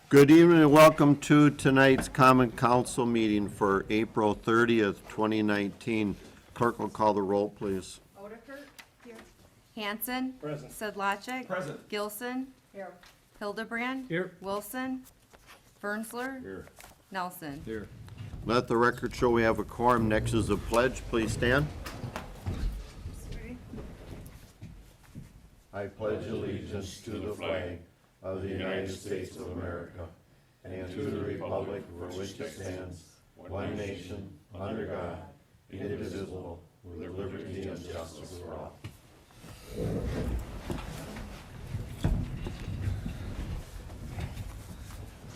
Good evening and welcome to tonight's Common Council meeting for April 30th, 2019. Clerk will call the roll, please. Odekirk. Here. Hanson. Present. Sedlacek. Present. Gilson. Here. Hildebrand. Here. Wilson. Fernsler. Here. Nelson. Here. Let the record show we have a quorum. Next is the pledge. Please stand. I pledge allegiance to the flag of the United States of America and to the republic for which it stands, one nation, under God, indivisible, with liberty and justice for all.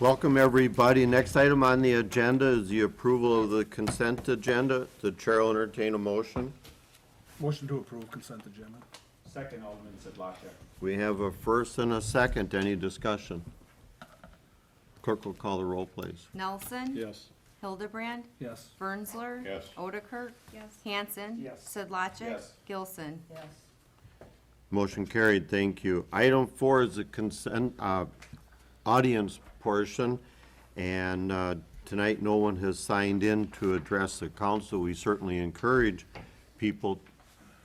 Welcome, everybody. Next item on the agenda is the approval of the consent agenda. The chair will entertain a motion. Motion to approve consent agenda. Second, Alderman Sedlacek. We have a first and a second. Any discussion? Clerk will call the roll, please. Nelson. Yes. Hildebrand. Yes. Fernsler. Yes. Odekirk. Yes. Hanson. Yes. Sedlacek. Yes. Gilson. Yes. Motion carried. Thank you. Item 4 is the consent audience portion, and tonight no one has signed in to address the council. We certainly encourage people.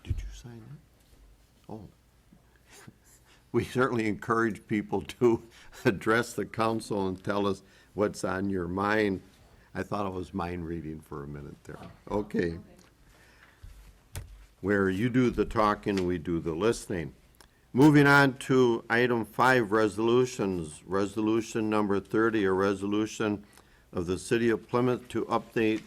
Did you sign in? Oh. We certainly encourage people to address the council and tell us what's on your mind. I thought it was mind reading for a minute there. Okay. Where you do the talking, we do the listening. Moving on to item 5, resolutions. Resolution number 30, a resolution of the City of Plymouth to update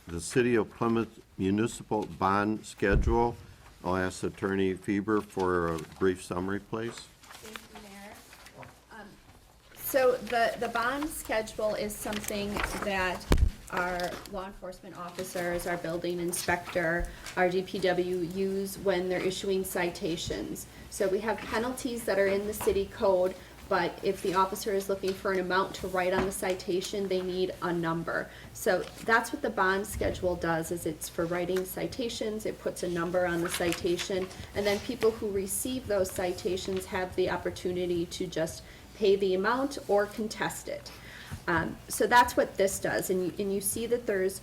the City of Plymouth municipal bond schedule. I'll ask Attorney Feber for a brief summary, please. Thank you, Mayor. So the bond schedule is something that our law enforcement officers, our building inspector, our DPW use when they're issuing citations. So we have penalties that are in the city code, but if the officer is looking for an amount to write on the citation, they need a number. So that's what the bond schedule does, is it's for writing citations, it puts a number on the citation, and then people who receive those citations have the opportunity to just pay the amount or contest it. So that's what this does, and you see that there's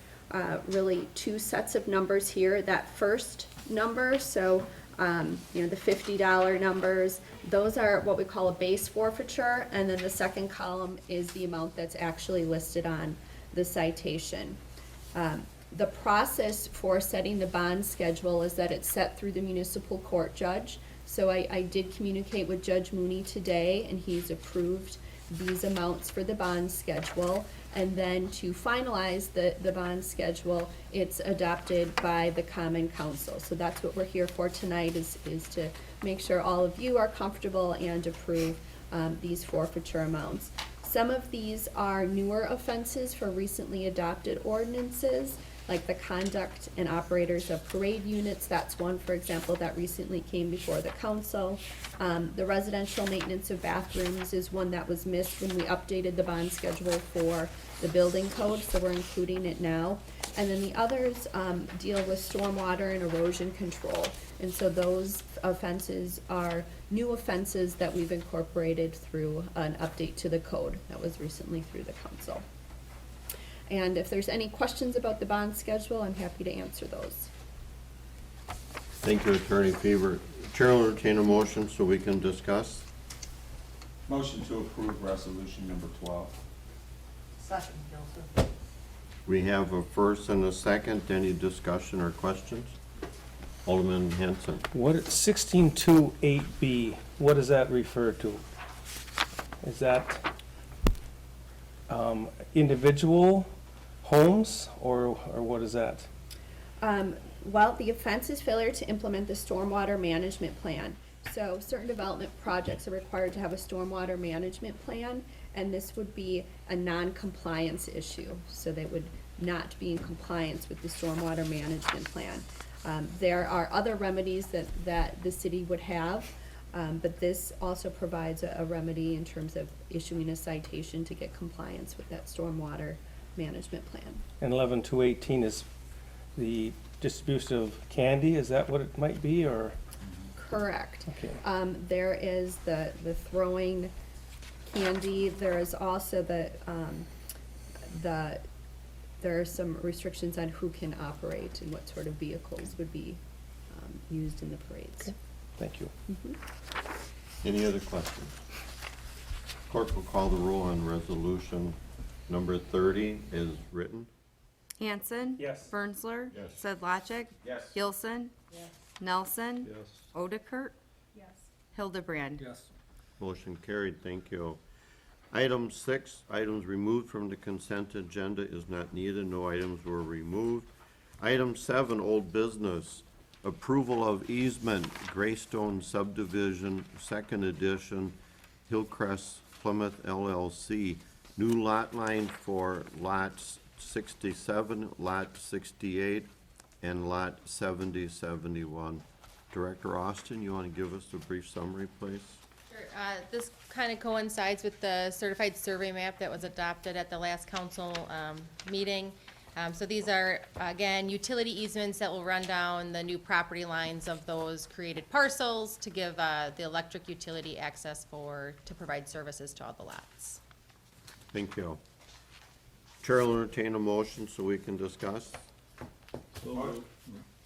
really two sets of numbers here. That first number, so the $50 numbers, those are what we call a base forfeiture, and then the second column is the amount that's actually listed on the citation. The process for setting the bond schedule is that it's set through the municipal court judge. So I did communicate with Judge Mooney today, and he's approved these amounts for the bond schedule. And then to finalize the bond schedule, it's adopted by the Common Council. So that's what we're here for tonight, is to make sure all of you are comfortable and approve these forfeiture amounts. Some of these are newer offenses for recently adopted ordinances, like the conduct and operators of parade units. That's one, for example, that recently came before the council. The residential maintenance of bathrooms is one that was missed when we updated the bond schedule for the building code, so we're including it now. And then the others deal with stormwater and erosion control. And so those offenses are new offenses that we've incorporated through an update to the code that was recently through the council. And if there's any questions about the bond schedule, I'm happy to answer those. Thank you, Attorney Feber. Chair will entertain a motion so we can discuss. Motion to approve resolution number 12. Second, Gilson. We have a first and a second. Any discussion or questions? Alderman Hanson. What, 1628B, what does that refer to? Is that individual homes, or what is that? Well, the offense is failure to implement the stormwater management plan. So certain development projects are required to have a stormwater management plan, and this would be a non-compliance issue. So they would not be in compliance with the stormwater management plan. There are other remedies that the city would have, but this also provides a remedy in terms of issuing a citation to get compliance with that stormwater management plan. And 11218 is the distribution of candy, is that what it might be, or? Correct. Okay. There is the throwing handy. There is also there are some restrictions on who can operate and what sort of vehicles would be used in the parades. Thank you. Any other questions? Clerk will call the roll on resolution number 30 is written. Hanson. Yes. Bernzler. Yes. Sedlacek. Yes. Gilson. Yes. Nelson. Yes. Odekert. Yes. Hildebrand. Yes. Motion carried, thank you. Item 6, items removed from the consent agenda is not needed, no items were removed. Item 7, old business, approval of easement, Greystone subdivision, second edition, Hillcrest Plymouth LLC. New lot line for lots 67, lot 68, and lot 7071. Director Austin, you want to give us a brief summary, please? Sure. This kind of coincides with the certified survey map that was adopted at the last council meeting. So these are, again, utility easements that will run down the new property lines of those created parcels to give the electric utility access to provide services to all the lots. Thank you. Chair will entertain a motion so we can discuss. Motion.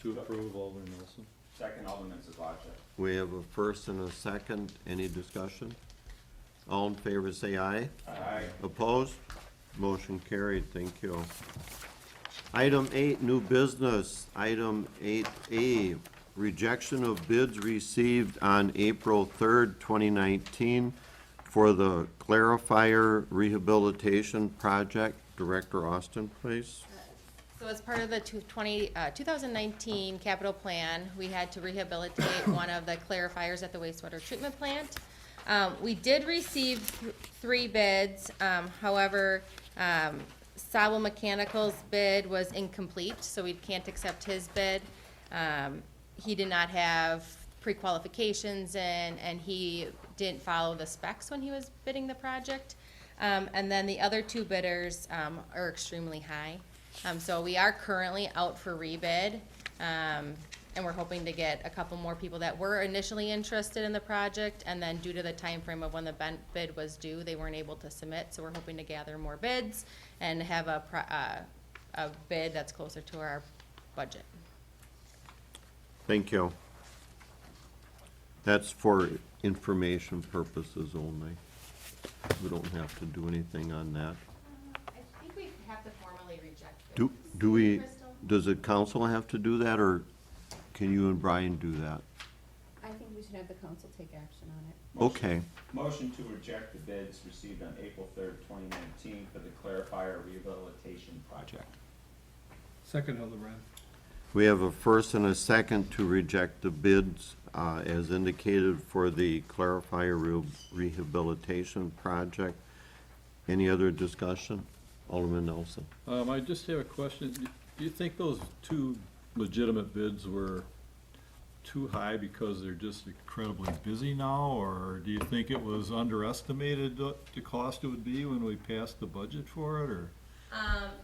To approve, Alderman Nelson. Second, Alderman Sedlacek. We have a first and a second. Any discussion? All in favor, say aye. Aye. Opposed? Motion carried. Thank you. Item 8, new business. Item 8A, rejection of bids received on April 3rd, 2019 for the Clarifier Rehabilitation Project. Director Austin, please. So as part of the 2019 capital plan, we had to rehabilitate one of the clarifiers at the wastewater treatment plant. We did receive 3 bids, however, Sabo Mechanical's bid was incomplete, so we can't accept his bid. He did not have pre-qualifications and he didn't follow the specs when he was bidding the project. And then the other 2 bidders are extremely high. So we are currently out for rebid, and we're hoping to get a couple more people that were initially interested in the project, and then due to the time frame of when the bid was due, they weren't able to submit, so we're hoping to gather more bids and have a bid that's closer to our budget. Thank you. That's for information purposes only. We don't have to do anything on that. I think we have to formally reject Do bids. we, Crystal? does the council have to do that, or can you and Brian do that? I think we should have the council take action on it. Okay, Motion to reject the bids received on April 3rd, 2019 for the Clarifier Rehabilitation Project. Second, Hildebrand. we have a first and a second to reject the bids as indicated for the Clarifier Rehabilitation Project. Any other discussion? Alderman Nelson. I just have a question. Do you think those 2 legitimate bids were too high because they're just incredibly busy now? Or do you think it was underestimated what the cost it would be when we passed the budget for it, or?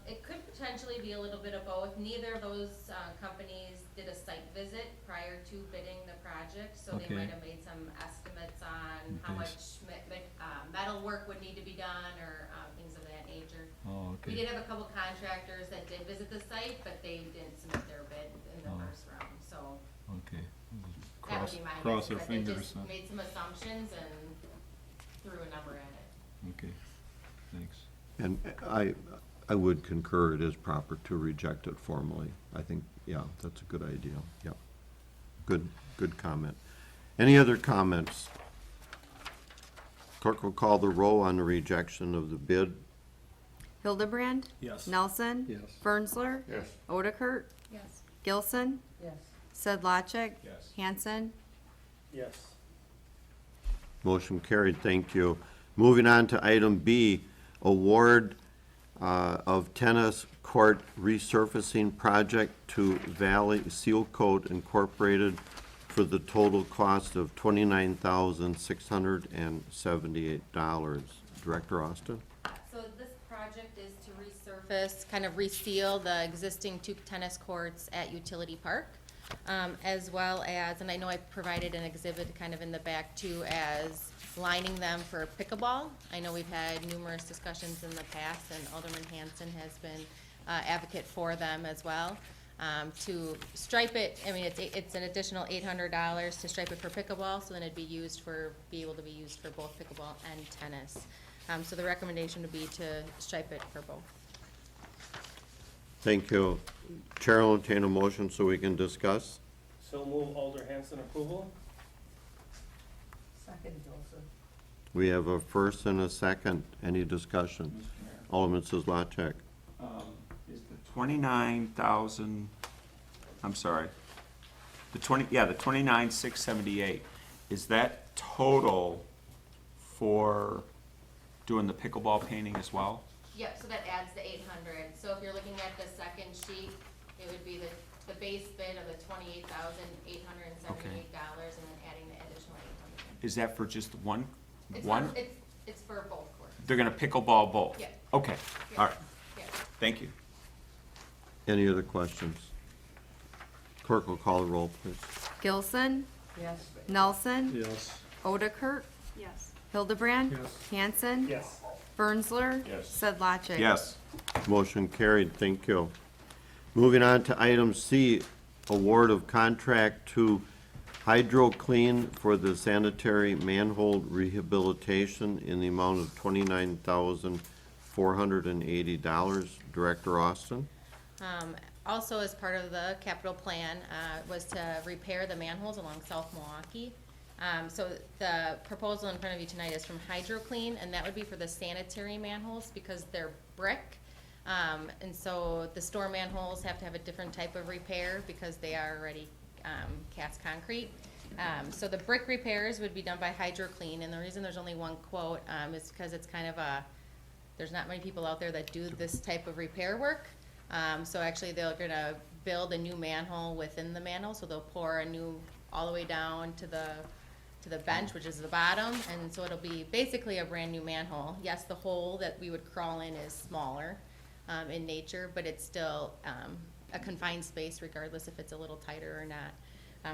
It could potentially be a little bit of both. Neither of those companies did a site visit prior to bidding the project, so they Okay. might have made some estimates on how Okay. much metal work would need to be done or things of that nature. Oh, We okay. did have a couple contractors that did visit the site, but they didn't submit their bid in the Oh. first round, so Okay. that would be my guess. Cross our But they fingers, just huh? made some assumptions and threw a number at it. Okay, thanks. And I would concur, it is proper to reject it formally. I think, yeah, that's a good idea, yep. Good comment. Any other comments? Clerk will call the roll on the rejection of the bid. Hildebrand. Yes. Nelson. Yes. Bernzler. Yes. Odekert. Yes. Gilson. Yes. Sedlacek. Yes. Hanson. Yes. Motion carried, thank you. Moving on to item B, award of tennis court resurfacing project to Valley Seal Coat Incorporated for the total cost of $29,678. Director Austin? So this project is to resurface, kind of reseal the existing 2 tennis courts at Utility Park. as well as, and I know I provided an exhibit kind of in the back too, as lining them for pickleball. I know we've had numerous discussions in the past, and Alderman Hanson has been advocate for them as well. To stripe it, I mean, it's an additional $800 to stripe it for pickleball, so then it'd be able to be used for both pickleball and tennis. So the recommendation would be to stripe it for both. Thank you. Chair will entertain a motion so we can discuss. So move Alder Hanson approval? Second, Joseph. We have a first and a second. Any discussion? Mr. Mayor, Alderman Sizlacek. is the 29,000, I'm sorry, the 29,678, is that total for doing the pickleball painting as well? Yep, so that adds the 800. So if you're looking at the second sheet, it would be the base bid of the $28,878, and then adding the additional 800. Is that for just one? It's One? for- It's for both courts. They're gonna pickleball both? Yeah. Okay, all right, Yeah. thank you. Any other questions? Clerk will call the roll, please. Gilson, Yes. Nelson, Yes. Odekirk, Yes. Hildebrand, Yes. Hanson, Yes. Bernsler, Yes. Sedlacek. Yes, Motion carried, thank you. Moving on to item C, award of contract to HydroClean for the sanitary manhole rehabilitation in the amount of $29,480. Director Austin? Also, as part of the capital plan, was to repair the manholes along South Milwaukee. So the proposal in front of you tonight is from HydroClean, and that would be for the sanitary manholes because they're brick. And so the store manholes have to have a different type of repair because they are already cast concrete. So the brick repairs would be done by HydroClean, and the reason there's only one quote is because it's kind of there's not many people out there that do this type of repair work. So actually, they're gonna build a new manhole within the manhole, so they'll pour a new, all the way down to the bench, which is the bottom, and so it'll be basically a brand-new manhole. Yes, the hole that we would crawl in is smaller in nature, but it's still a confined space regardless if it's a little tighter or not.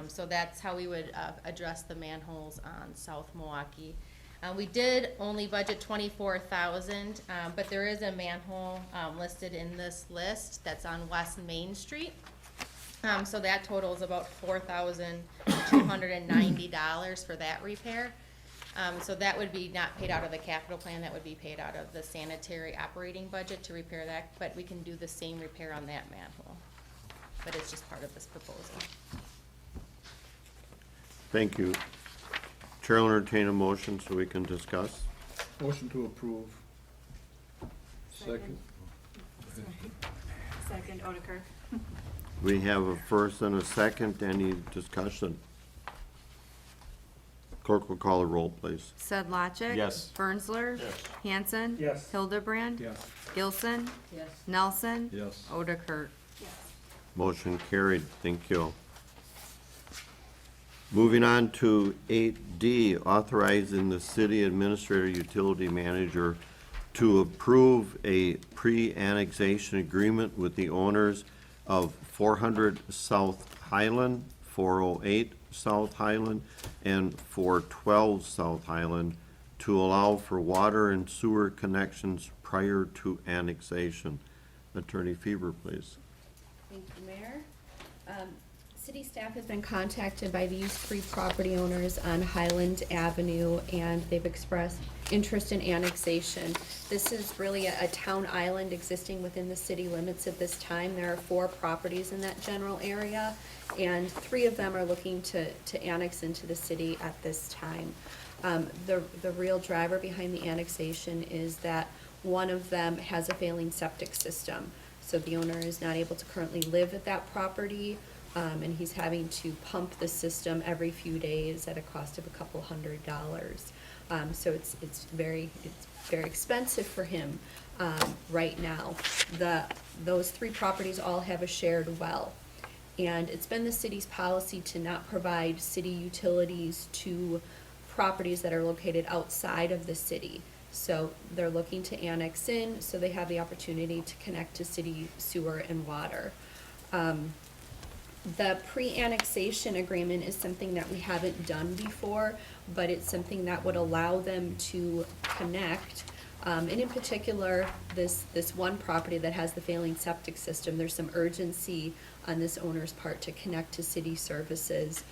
So that's how we would address the manholes on South Milwaukee. We did only budget 24,000, but there is a manhole listed in this list that's on West Main Street. So that totals about $4,290 for that repair. So that would be not paid out of the capital plan, that would be paid out of the sanitary operating budget to repair that, but we can do the same repair on that manhole. But it's just part of this proposal. Thank you. Chair will entertain a motion so we can discuss. Motion to approve. Second. Second, Odekirk. We have a first and a second. Any discussion? Clerk will call the roll, please. Sedlacek. Yes. Bernsler. Hanson. Yes. Hildebrand. Yes. Gilson, Yes. Nelson, Yes. Odekirk. Motion carried, thank you. Moving on to 8D, authorizing the city administrator utility manager to approve a pre-annexation agreement with the owners of 400 South Highland, 408 South Highland, and 412 South Highland to allow for water and sewer connections prior to annexation. Attorney Feber, please. Thank you, Mayor. City staff has been contacted by these three property owners on Highland Avenue, and they've expressed interest in annexation. This is really a town island existing within the city limits at this time. There are 4 properties in that general area, and 3 of them are looking to annex into the city at this time. The real driver behind the annexation is that one of them has a failing septic system. So the owner is not able to currently live at that property, and he's having to pump the system every few days at a cost of a couple $100s. So it's very expensive for him right now. Those 3 properties all have a shared well. And it's been the city's policy to not provide city utilities to properties that are located outside of the city. So they're looking to annex in, so they have the opportunity to connect to city sewer and water. The pre-annexation agreement is something that we haven't done before, but it's something that would allow them to connect. And in particular, this one property that has the failing septic system, there's some urgency on this owner's part to connect to city services.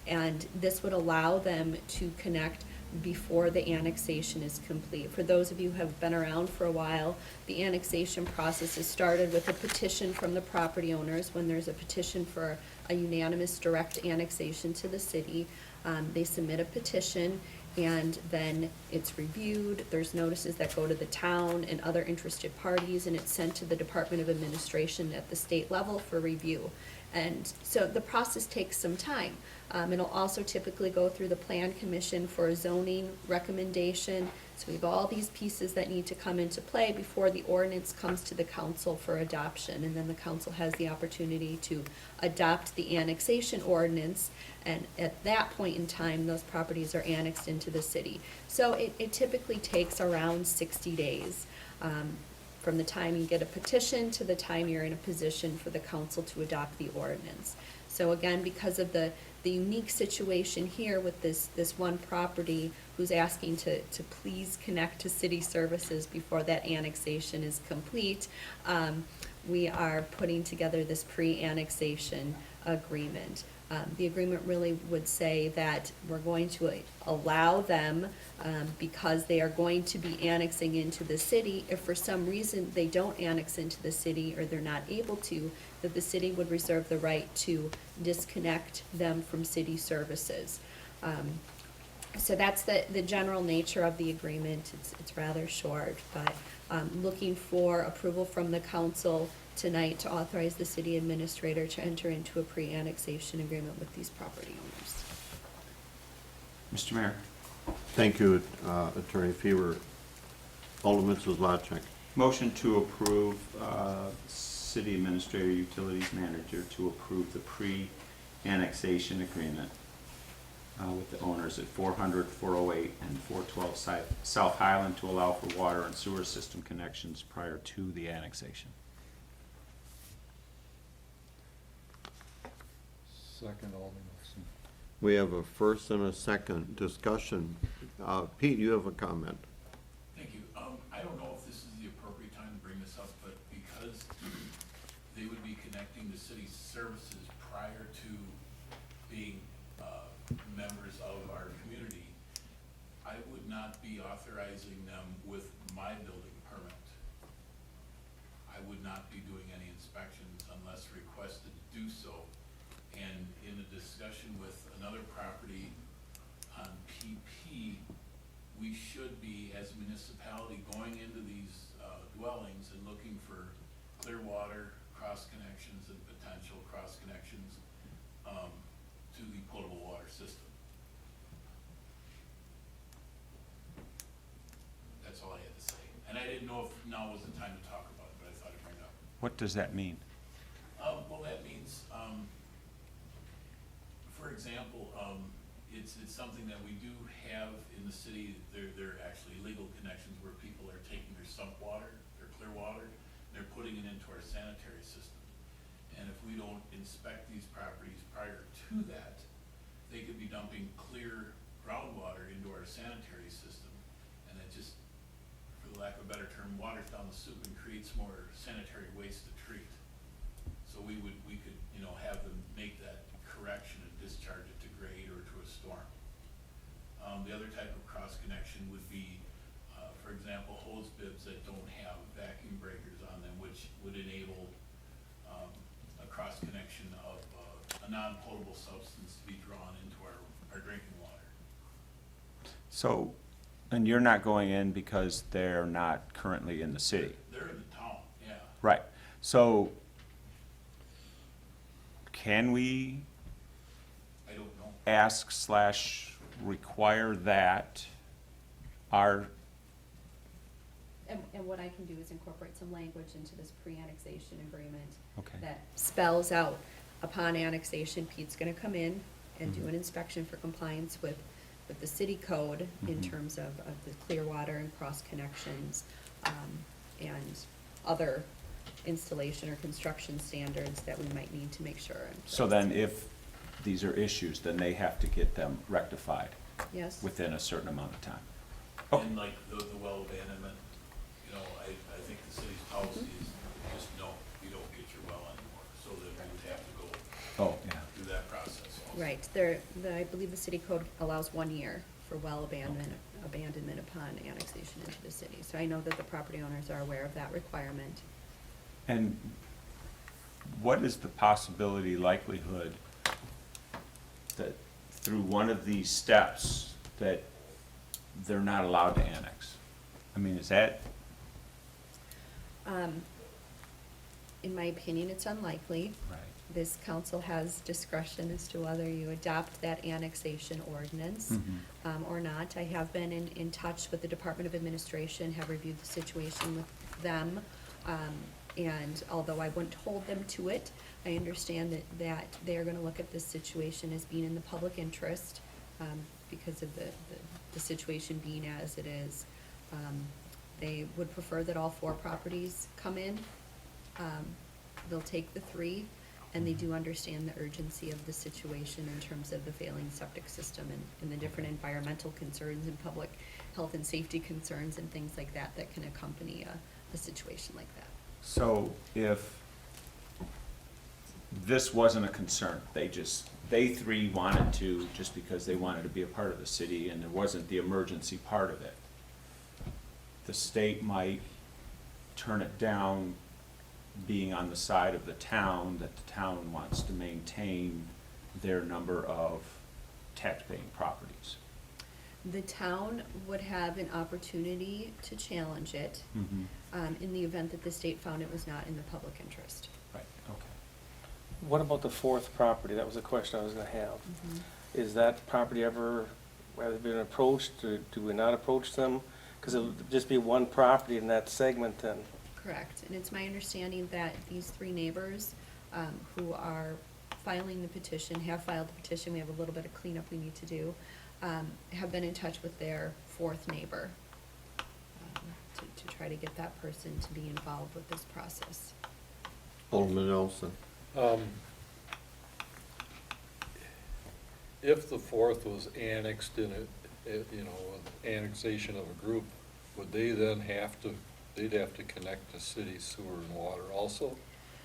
And this would allow them to connect before the annexation is complete. For those of you who have been around for a while, the annexation process is started with a petition from the property owners. When there's a petition for a unanimous direct annexation to the city, they submit a petition, and then it's reviewed. There's notices that go to the town and other interested parties, and it's sent to the Department of Administration at the state level for review. And so the process takes some time. It'll also typically go through the Plan Commission for a zoning recommendation. So we have all these pieces that need to come into play before the ordinance comes to the council for adoption. And then the council has the opportunity to adopt the annexation ordinance. And at that point in time, those properties are annexed into the city. So it typically takes around 60 days. From the time you get a petition to the time you're in a position for the council to adopt the ordinance. So again, because of the unique situation here with this one property who's asking to please connect to city services before that annexation is complete, we are putting together this pre-annexation agreement. The agreement really would say that we're going to allow them, because they are going to be annexing into the city, if for some reason they don't annex into the city or they're not able to, that the city would reserve the right to disconnect them from city services. So that's the general nature of the agreement. It's rather short, but looking for approval from the council tonight to authorize the city administrator to enter into a pre-annexation agreement with these property owners. Mr. Mayor. Thank you, Attorney Fever. Alderman Zlotchek. Motion to approve, city administrator, utilities manager to approve the pre-annexation agreement with the owners at 400, 408, and 412 South Highland to allow for water and sewer system connections prior to the annexation. Second, Alderman Wilson. We have a first and a second discussion. Pete, you have a comment? Thank you. I don't know if this is the appropriate time to bring this up, but because they would be connecting to city services prior to being members of our community, I would not be authorizing them with my building permit. I would not be doing any inspections unless requested to do so. And in a discussion with another property on PP, we should be, as a municipality, going into these dwellings and looking for clear water, cross connections, and potential cross connections to the potable water system. That's all I had to say. And I didn't know if now was the time to talk about it, but I thought I'd bring it up. What does that mean? Well, that means, for example, it's something that we do have in the city. There are actually legal connections where people are taking their sump water, their clear water, they're putting it into our sanitary system. And if we don't inspect these properties prior to that, they could be dumping clear groundwater into our sanitary system. And it just, for the lack of a better term, waters down the soup and creates more sanitary waste to treat. So we could, have them make that correction and discharge it to grade or to a storm. The other type of cross connection would be, for example, hose bibs that don't have vacuum breakers on them, which would enable a cross connection of a non-potable substance to be drawn into our drinking water. So, and you're not going in because they're not currently in the city? They're in the town, yeah. Right. So, can we I don't know. ask/require that our, And what I can do is incorporate some language into this pre-annexation agreement Okay. that spells out, upon annexation, Pete's gonna come in and do an inspection for compliance with the city code in terms of the clear water and cross connections, and other installation or construction standards that we might need to make sure. are in So place. then if these are issues, then they have to get them rectified Yes? within a certain amount of time. And like the well abandonment, you know, I think the city's policy is just no, you don't get your well anymore. So then we would have to go Oh, yeah. through that process also. Right, I believe the city code allows 1 year for well abandonment upon annexation into the city. So I know that the property owners are aware of that requirement. And what is the possibility, likelihood that through one of these steps that they're not allowed to annex? I mean, is that, In my opinion, it's unlikely. right? This council has discretion as to whether you adopt that annexation ordinance or not. I have been in touch with the Department of Administration, have reviewed the situation with them. And although I wouldn't hold them to it, I understand that they are gonna look at this situation as being in the public interest because of the situation being as it is. They would prefer that all 4 properties come in. They'll take the 3, and they do understand the urgency of the situation in terms of the failing septic system and the different environmental concerns and public health and safety concerns and things like that that can accompany a situation like that. So if this wasn't a concern, they 3 wanted to, just because they wanted to be a part of the city and there wasn't the emergency part of it, the state might turn it down, being on the side of the town, that the town wants to maintain their number of tax-paying properties. The town would have an opportunity to challenge it in the event that the state found it was not in the public interest. Right, okay. What about the 4th property? That was a question I was gonna have. Is that property ever, have they been approached, or do we not approach them? Because it'll just be 1 property in that segment then. Correct, and it's my understanding that these 3 neighbors who are filing the petition, have filed the petition, we have a little bit of cleanup we need to do, have been in touch with their 4th neighbor to try to get that person to be involved with this process. Alderman Nelson. If the 4th was annexed in annexation of a group, would they then they'd have to connect to city sewer and water also?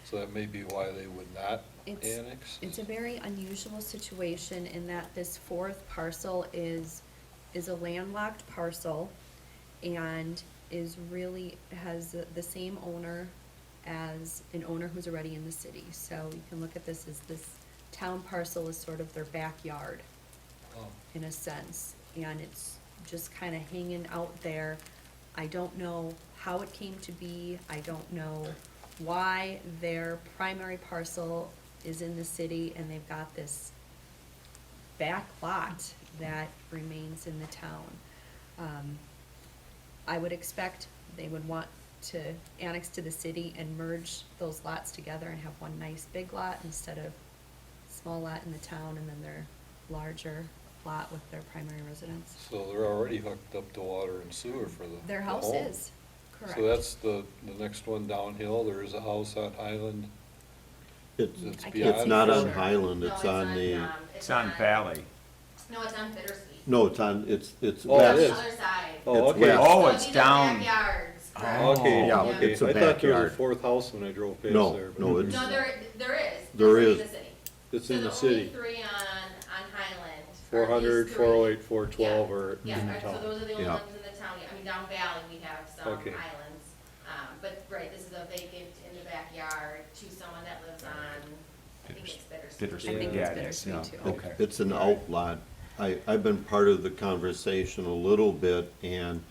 So that may be why they would not annex? It's a very unusual situation in that this 4th parcel is a landlocked parcel and has the same owner as an owner who's already in the city. So you can look at this as this town parcel is sort of their backyard Oh. in a sense. And it's just kind of hanging out there. I don't know how it came to be. I don't know why their primary parcel is in the city and they've got this back lot that remains in the town. I would expect they would want to annex to the city and merge those lots together and have one nice big lot instead of small lot in the town and then their larger lot with their primary residence. So they're already hooked up to water and sewer for the Their the house home. is, correct. So that's the next one downhill, there is a house on Highland. It's, It's I can't beyond- it's not on Sure. Highland, it's on the, It's on Valley. No, it's on Bittersweet. no, it's it's Oh, it west. is. Other side. Oh, It's okay. west. Oh, So it's these are down. backyards, correct? Okay, Yeah, okay. it's a I thought there backyard. was a 4th house when I drove past No, there. but- no, it's- No, there is. There This is. the city. It's So in the only city. 3 on Highland. are 400, these 408, three. 412 Yeah. are Yeah, in the right, so town. those are the only Yeah. ones in the town. I mean, down Valley, we have some Okay. islands. But, right, this is a vacant in the backyard to someone that lives on, I think it's Bittersweet. Bittersweet. I think Yeah, it's it is, bittersweet yeah. too. Okay. It's an outlot. I've been part of the conversation a little bit, and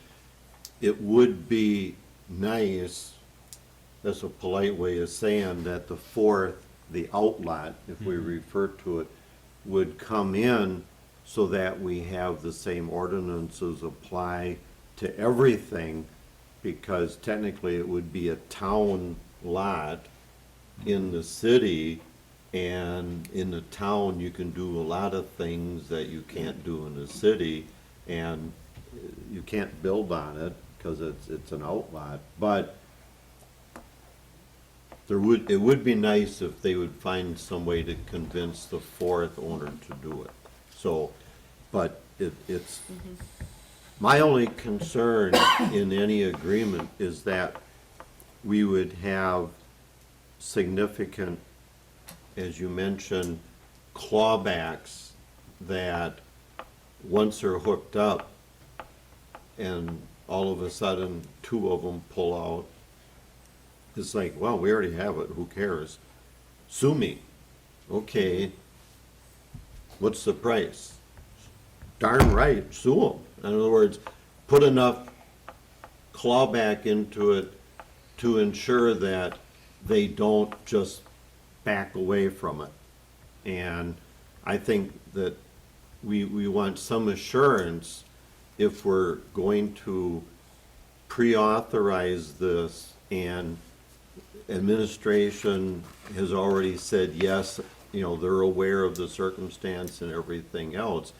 it would be nice, that's a polite way of saying that the 4th, the outlot, if we refer to it, would come in so that we have the same ordinances apply to everything, because technically it would be a town lot in the city, and in the town, you can do a lot of things that you can't do in the city, and you can't build on it, because it's an outlot, but it would be nice if they would find some way to convince the fourth owner to do it. So, but it's, my only concern in any agreement is that we would have significant, as you mentioned, clawbacks that once they're hooked up and all of a sudden two of them pull out, it's like, well, we already have it, who cares? Sue me. Okay, what's the price? Darn right, sue them. In other words, put enough clawback into it to ensure that they don't just back away from it. And I think that we want some assurance if we're going to pre-authorize this and administration has already said yes, you know, they're aware of the circumstance and everything else.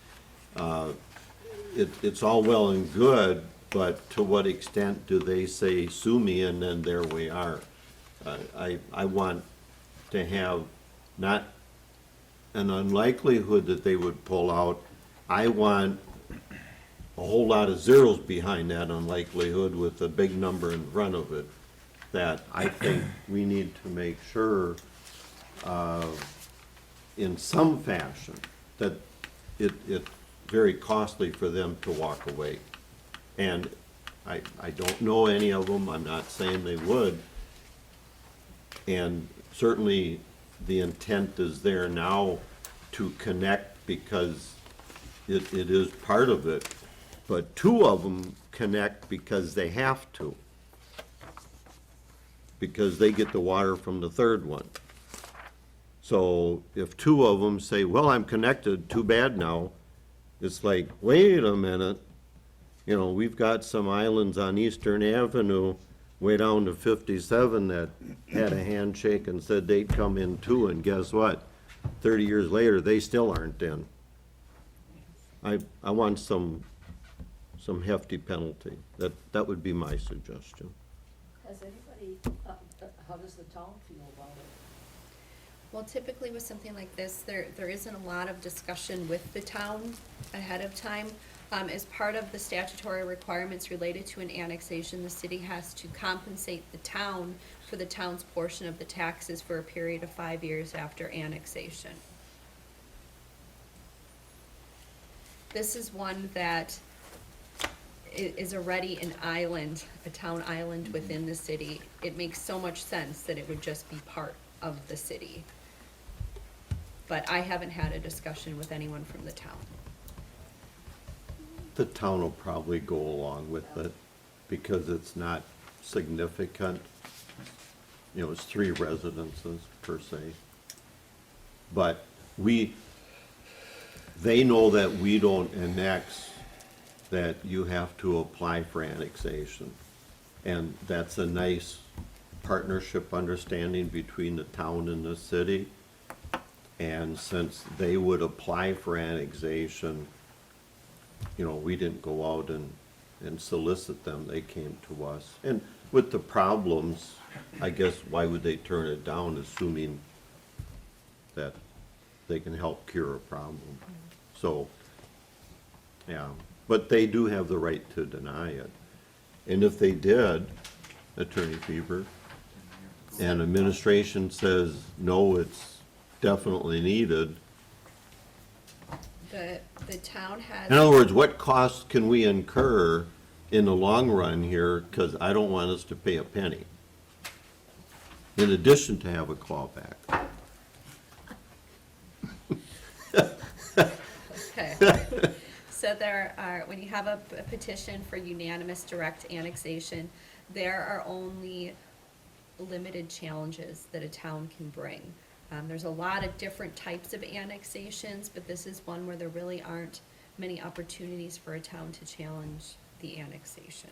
It's all well and good, but to what extent do they say sue me and then there we are? I want to have not an unlikelihood that they would pull out. I want a whole lot of zeros behind that unlikelihood with a big number in front of it, that I think we need to make sure in some fashion that it's very costly for them to walk away. And I don't know any of them, I'm not saying they would. And certainly the intent is there now to connect because it is part of it. But two of them connect because they have to. Because they get the water from the third one. So if two of them say, well, I'm connected, too bad now, it's like, wait a minute, you know, we've got some islands on Eastern Avenue way down to 57 that had a handshake and said they'd come in too, and guess what? 30 years later, they still aren't in. I want some hefty penalty. That would be my suggestion. Has anybody, how does the town feel about it? Well, typically with something like this, there isn't a lot of discussion with the town ahead of time. As part of the statutory requirements related to an annexation, the city has to compensate the town for the town's portion of the taxes for a period of 5 years after annexation. This is one that is already an island, a town island within the city. It makes so much sense that it would just be part of the city. But I haven't had a discussion with anyone from the town. The town will probably go along with it because it's not significant. You know, it's 3 residences per se. But they know that we don't annex, that you have to apply for annexation. And that's a nice partnership understanding between the town and the city. And since they would apply for annexation, you know, we didn't go out and solicit them, they came to us. And with the problems, I guess, why would they turn it down, assuming that they can help cure a problem? So, yeah, but they do have the right to deny it. And if they did, Attorney Fever, and administration says, no, it's definitely needed. The town has. In other words, what costs can we incur in the long run here, because I don't want us to pay a penny, in addition to have a clawback. Okay. So there are, when you have a petition for unanimous direct annexation, there are only limited challenges that a town can bring. There's a lot of different types of annexations, but this is one where there really aren't many opportunities for a town to challenge the annexation.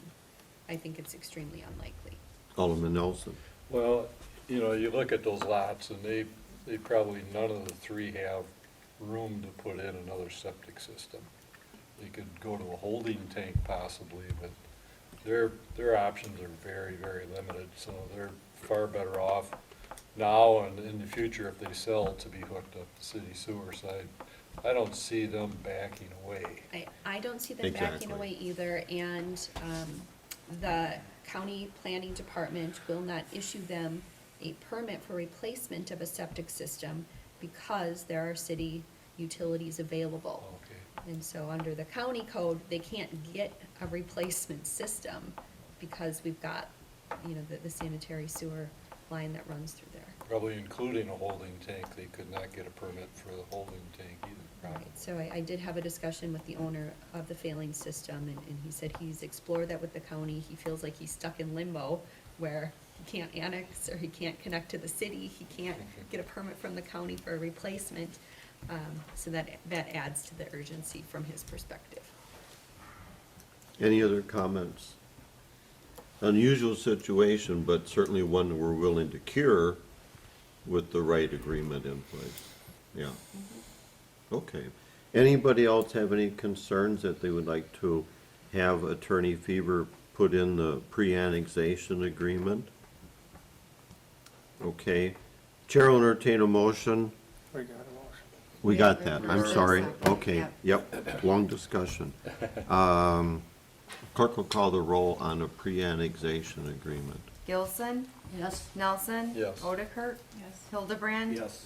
I think it's extremely unlikely. Alderman Nelson. Well, you know, you look at those lots and they probably, none of the 3 have room to put in another septic system. They could go to a holding tank possibly, but their options are very, very limited, so they're far better off now and in the future, if they sell to be hooked up to city sewer side, I don't see them backing away. I don't see them backing Exactly. away either, and, the county planning department will not issue them a permit for replacement of a septic system because there are city utilities available. Okay. And so under the county code, they can't get a replacement system because we've got, you know, the sanitary sewer line that runs through there. Probably including a holding tank, they could not get a permit for the holding tank either, probably. Right, so I did have a discussion with the owner of the failing system, and he said he's explored that with the county. He feels like he's stuck in limbo where he can't annex or he can't connect to the city, he can't get a permit from the county for a replacement. So that adds to the urgency from his perspective. Any other comments? Unusual situation, but certainly one we're willing to cure with the right agreement in place. Yeah. Okay. Anybody else have any concerns that they would like to have Attorney Fever put in the pre-annexation agreement? Okay. Chair will entertain a motion. We got a motion. We Yeah, got that, I'm there's a sorry. second, Okay, yep, long discussion. Clerk will call the roll on a pre-annexation agreement. Gilson, Yes. Nelson. Yes. Odekirk. Yes. Hildebrand. Yes.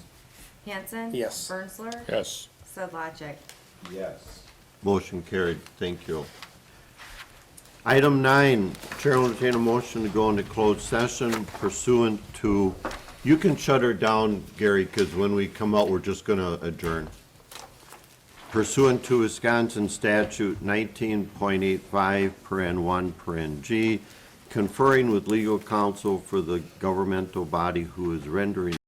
Hanson. Yes. Bernsley. Yes. Sedlacek. Yes. Motion carried, thank you. Item 9, Chair will entertain a motion to go into closed session pursuant to, you can shut her down, Gary, because when we come out, we're just gonna adjourn. Pursuant to Wisconsin statute 19.85, paren 1, paren G, conferring with legal counsel for the governmental body who is rendering